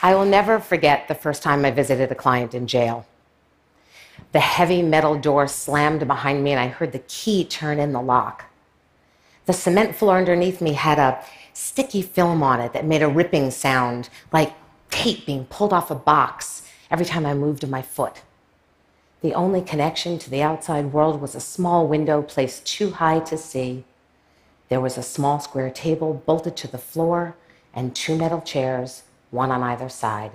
I will never forget the first time I visited a client in jail. The heavy metal door slammed behind me and I heard the key turn in the lock. The cement floor underneath me had a sticky film on it that made a ripping sound, like tape being pulled off a box every time I moved my foot. The only connection to the outside world was a small window placed too high to see. There was a small square table bolted to the floor and 2 metal chairs, one on either side.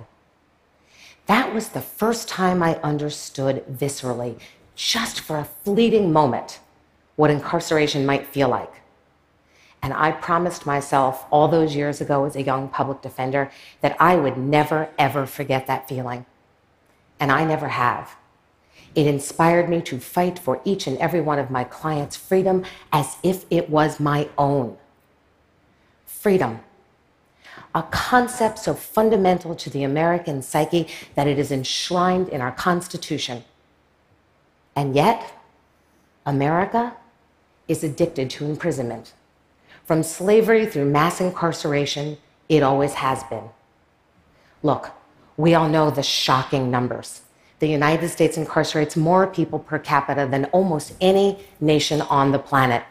That was the first time I understood viscerally, just for a fleeting moment, what incarceration might feel like. And I promised myself all those years ago as a young public defender that I would never, ever forget that feeling. And I never have. It inspired me to fight for each and every one of my clients' freedom as if it was my own. Freedom. A concept so fundamental to the American psyche that it is enshrined in our Constitution. And yet, America is addicted to imprisonment. From slavery through mass incarceration, it always has been. Look, we all know the shocking numbers. The United States incarcerates more people per capita than almost any nation on the planet.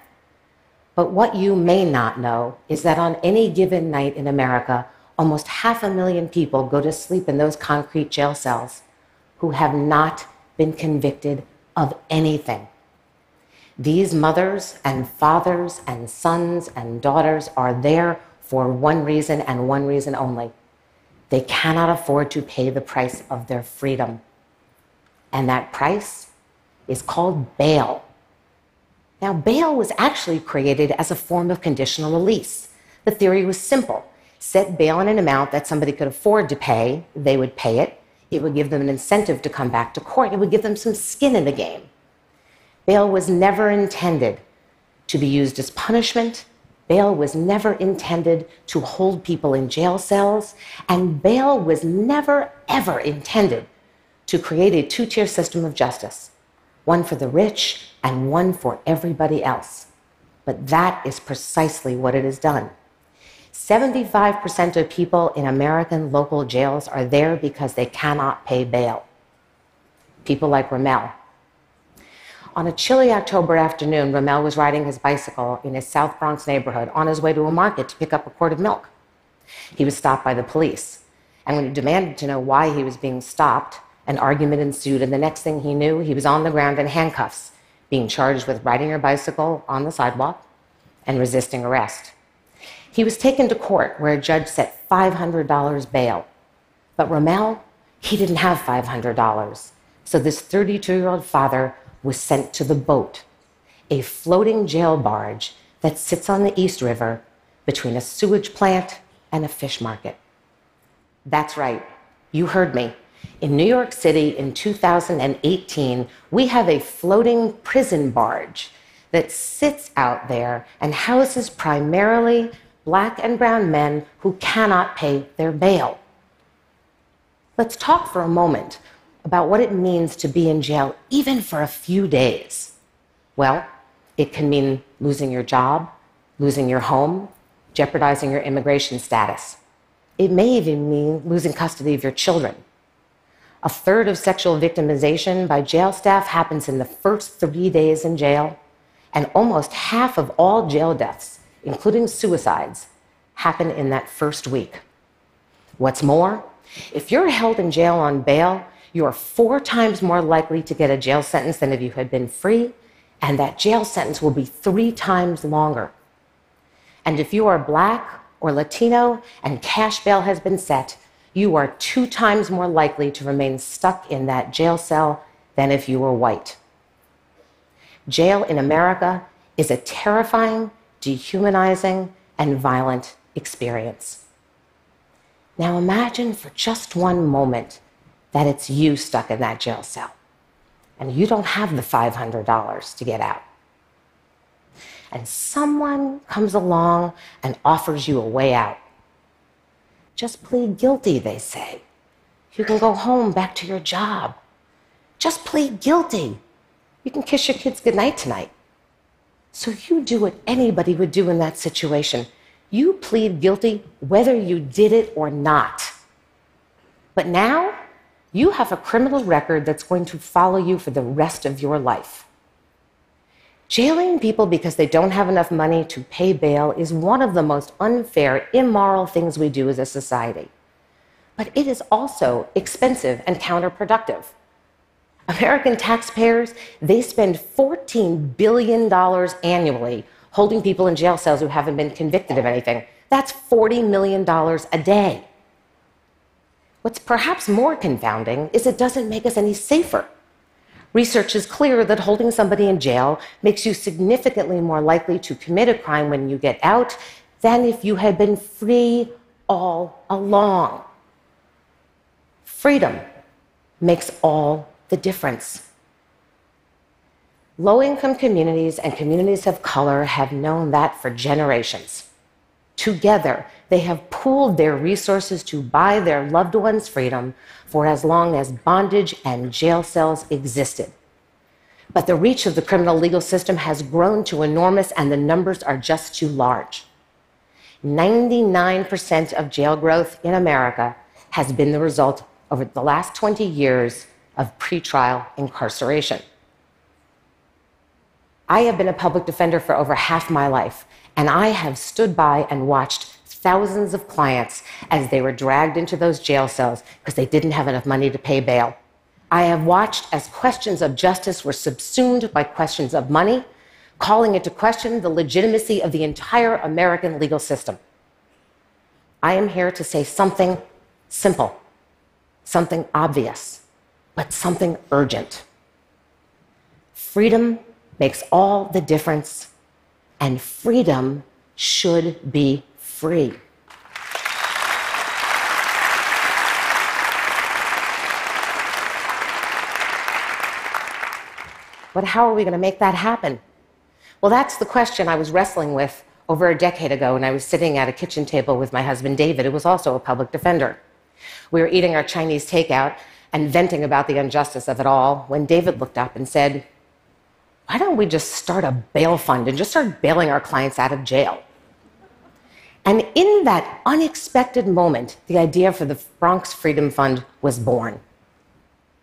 But what you may not know is that on any given night in America, almost 500,000 people go to sleep in those concrete jail cells who have not been convicted of anything. These mothers and fathers and sons and daughters are there for one reason and one reason only. They cannot afford to pay the price of their freedom. And that price is called bail. Now, bail was actually created as a form of conditional release. The theory was simple. Set bail in an amount that somebody could afford to pay, they would pay it. It would give them an incentive to come back to court. It would give them some skin in the game. Bail was never intended to be used as punishment. Bail was never intended to hold people in jail cells. And bail was never, ever intended to create a two-tier system of justice, one for the rich and one for everybody else. But that is precisely what it has done. 75% of people in American local jails are there because they cannot pay bail. People like Ramel. On a chilly October afternoon, Ramel was riding his bicycle in his South Bronx neighborhood on his way to a market to pick up a quart of milk. He was stopped by the police, and when he demanded to know why he was being stopped, an argument ensued, and the next thing he knew, he was on the ground in handcuffs, being charged with riding your bicycle on the sidewalk and resisting arrest. He was taken to court where a judge set $500 bail. But Ramel, he didn't have $500. So this 32-year-old father was sent to the boat, a floating jail barge that sits on the East River between a sewage plant and a fish market. That's right, you heard me. In New York City in 2018, we have a floating prison barge that sits out there and houses primarily Black and brown men who cannot pay their bail. Let's talk for a moment about what it means to be in jail even for a few days. Well, it can mean losing your job, losing your home, jeopardizing your immigration status. It may even mean losing custody of your children. A third of sexual victimization by jail staff happens in the first 3 days in jail, and almost half of all jail deaths, including suicides, happen in that first week. What's more, if you're held in jail on bail, you are 4 times more likely to get a jail sentence than if you had been free, and that jail sentence will be 3 times longer. And if you are Black or Latino and cash bail has been set, you are 2 times more likely to remain stuck in that jail cell than if you were white. Jail in America is a terrifying, dehumanizing, and violent experience. Now imagine for just one moment that it's you stuck in that jail cell, and you don't have the $500 to get out. And someone comes along and offers you a way out. Just plead guilty, they say. You can go home, back to your job. Just plead guilty. You can kiss your kids goodnight tonight. So you do what anybody would do in that situation. You plead guilty whether you did it or not. But now, you have a criminal record that's going to follow you for the rest of your life. Jailing people because they don't have enough money to pay bail is one of the most unfair, immoral things we do as a society. But it is also expensive and counterproductive. American taxpayers, they spend $14 billion annually holding people in jail cells who haven't been convicted of anything. That's $40 million a day. What's perhaps more confounding is it doesn't make us any safer. Research is clear that holding somebody in jail makes you significantly more likely to commit a crime when you get out than if you had been free all along. Freedom makes all the difference. Low-income communities and communities of color have known that for generations. Together, they have pooled their resources to buy their loved ones' freedom for as long as bondage and jail cells existed. But the reach of the criminal legal system has grown to enormous, and the numbers are just too large. 99% of jail growth in America has been the result over the last 20 years of pretrial incarceration. I have been a public defender for over half my life, and I have stood by and watched thousands of clients as they were dragged into those jail cells because they didn't have enough money to pay bail. I have watched as questions of justice were subsumed by questions of money, calling into question the legitimacy of the entire American legal system. I am here to say something simple, something obvious, but something urgent. Freedom makes all the difference, and freedom should be free. But how are we going to make that happen? Well, that's the question I was wrestling with over a decade ago when I was sitting at a kitchen table with my husband, David, who was also a public defender. We were eating our Chinese takeout and venting about the injustice of it all when David looked up and said, "Why don't we just start a bail fund and just start bailing our clients out of jail?" And in that unexpected moment, the idea for the Bronx Freedom Fund was born.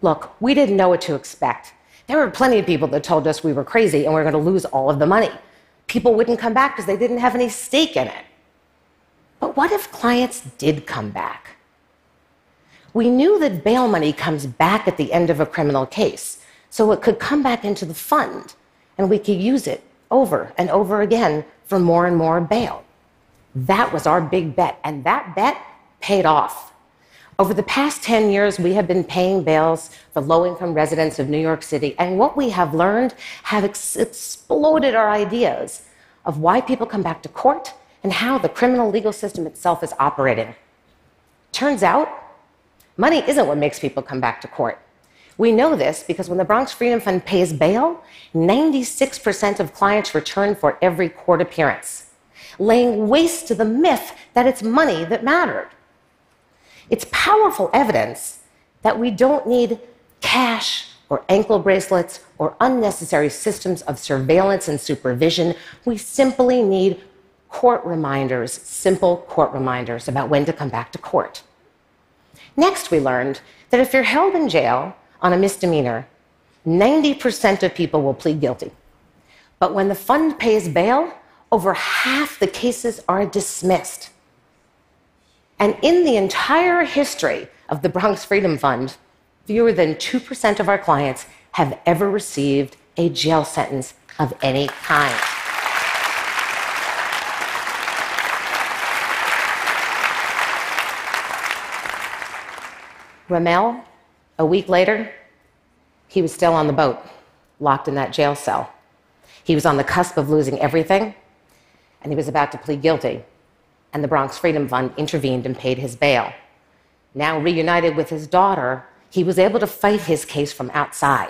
Look, we didn't know what to expect. There were plenty of people that told us we were crazy and we were going to lose all of the money. People wouldn't come back because they didn't have any stake in it. But what if clients did come back? We knew that bail money comes back at the end of a criminal case, so it could come back into the fund, and we could use it over and over again for more and more bail. That was our big bet, and that bet paid off. Over the past 10 years, we have been paying bails for low-income residents of New York City, and what we have learned have exploded our ideas of why people come back to court and how the criminal legal system itself is operating. Turns out, money isn't what makes people come back to court. We know this because when the Bronx Freedom Fund pays bail, 96% of clients return for every court appearance, laying waste to the myth that it's money that mattered. It's powerful evidence that we don't need cash or ankle bracelets or unnecessary systems of surveillance and supervision. We simply need court reminders, simple court reminders about when to come back to court. Next, we learned that if you're held in jail on a misdemeanor, 90% of people will plead guilty. But when the fund pays bail, over half the cases are dismissed. And in the entire history of the Bronx Freedom Fund, fewer than 2% of our clients have ever received a jail sentence of any kind. Ramel, a week later, he was still on the boat, locked in that jail cell. He was on the cusp of losing everything, and he was about to plead guilty. And the Bronx Freedom Fund intervened and paid his bail. Now reunited with his daughter, he was able to fight his case from outside.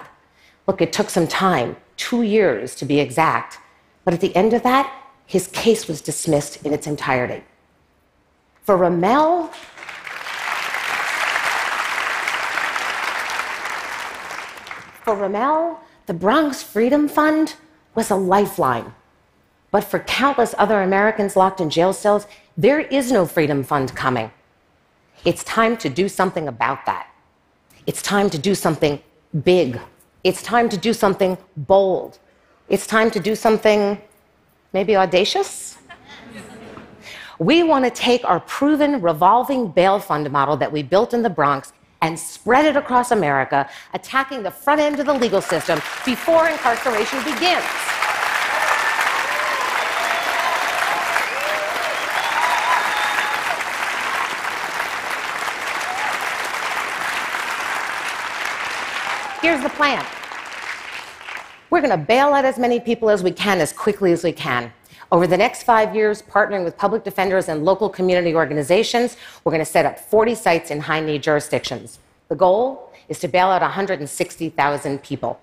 Look, it took some time, 2 years to be exact, but at the end of that, his case was dismissed in its entirety. For Ramel, the Bronx Freedom Fund was a lifeline. But for countless other Americans locked in jail cells, there is no Freedom Fund coming. It's time to do something about that. It's time to do something big. It's time to do something bold. It's time to do something maybe audacious. We want to take our proven revolving bail fund model that we built in the Bronx and spread it across America, attacking the front end of the legal system before incarceration begins. Here's the plan. We're going to bail out as many people as we can as quickly as we can. Over the next 5 years, partnering with public defenders and local community organizations, we're going to set up 40 sites in high-need jurisdictions. The goal is to bail out 160,000 people.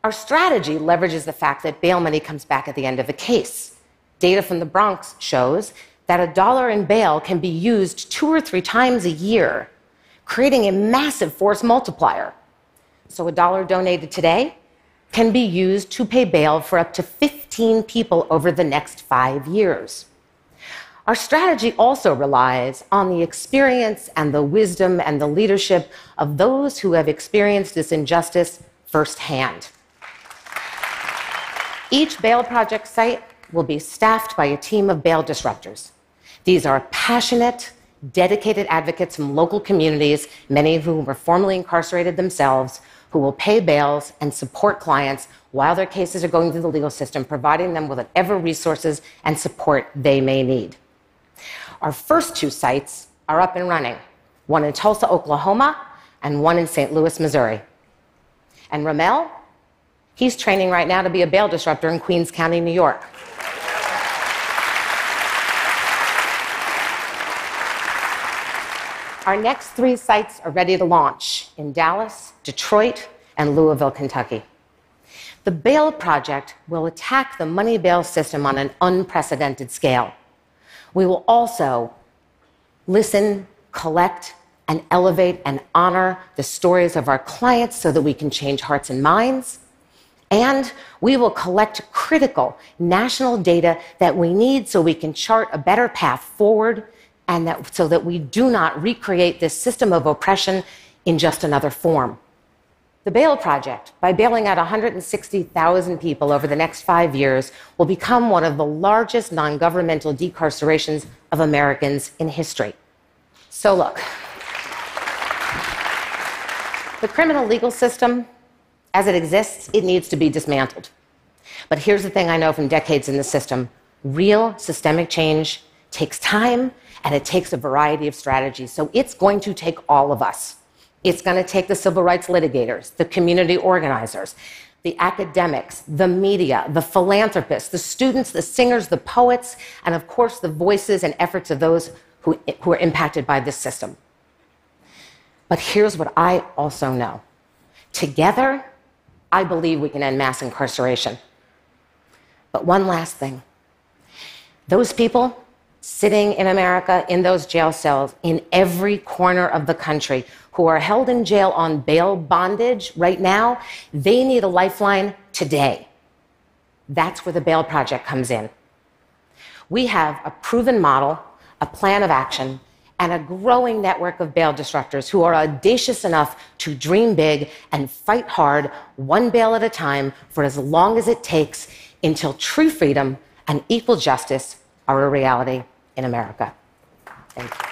Our strategy leverages the fact that bail money comes back at the end of a case. Data from the Bronx shows that $1 in bail can be used 2 or 3 times a year, creating a massive force multiplier. So $1 donated today can be used to pay bail for up to 15 people over the next 5 years. Our strategy also relies on the experience and the wisdom and the leadership of those who have experienced this injustice firsthand. Each Bail Project site will be staffed by a team of bail disruptors. These are passionate, dedicated advocates from local communities, many of whom were formerly incarcerated themselves, who will pay bails and support clients while their cases are going through the legal system, providing them with whatever resources and support they may need. Our first 2 sites are up and running, one in Tulsa, Oklahoma, and one in St. Louis, Missouri. And Ramel, he's training right now to be a bail disruptor in Queens County, New York. Our next 3 sites are ready to launch in Dallas, Detroit, and Louisville, Kentucky. The Bail Project will attack the money bail system on an unprecedented scale. We will also listen, collect, and elevate and honor the stories of our clients so that we can change hearts and minds. And we will collect critical national data that we need so we can chart a better path forward and so that we do not recreate this system of oppression in just another form. The Bail Project, by bailing out 160,000 people over the next 5 years, will become one of the largest non-governmental decarcerations of Americans in history. So look, the criminal legal system, as it exists, it needs to be dismantled. But here's the thing I know from decades in the system. Real systemic change takes time, and it takes a variety of strategies. So it's going to take all of us. It's going to take the civil rights litigators, the community organizers, the academics, the media, the philanthropists, the students, the singers, the poets, and of course the voices and efforts of those who are impacted by this system. But here's what I also know. Together, I believe we can end mass incarceration. But one last thing. Those people sitting in America in those jail cells in every corner of the country who are held in jail on bail bondage right now, they need a lifeline today. That's where the Bail Project comes in. We have a proven model, a plan of action, and a growing network of bail disruptors who are audacious enough to dream big and fight hard, one bail at a time, for as long as it takes until true freedom and equal justice are a reality in America. Thank you.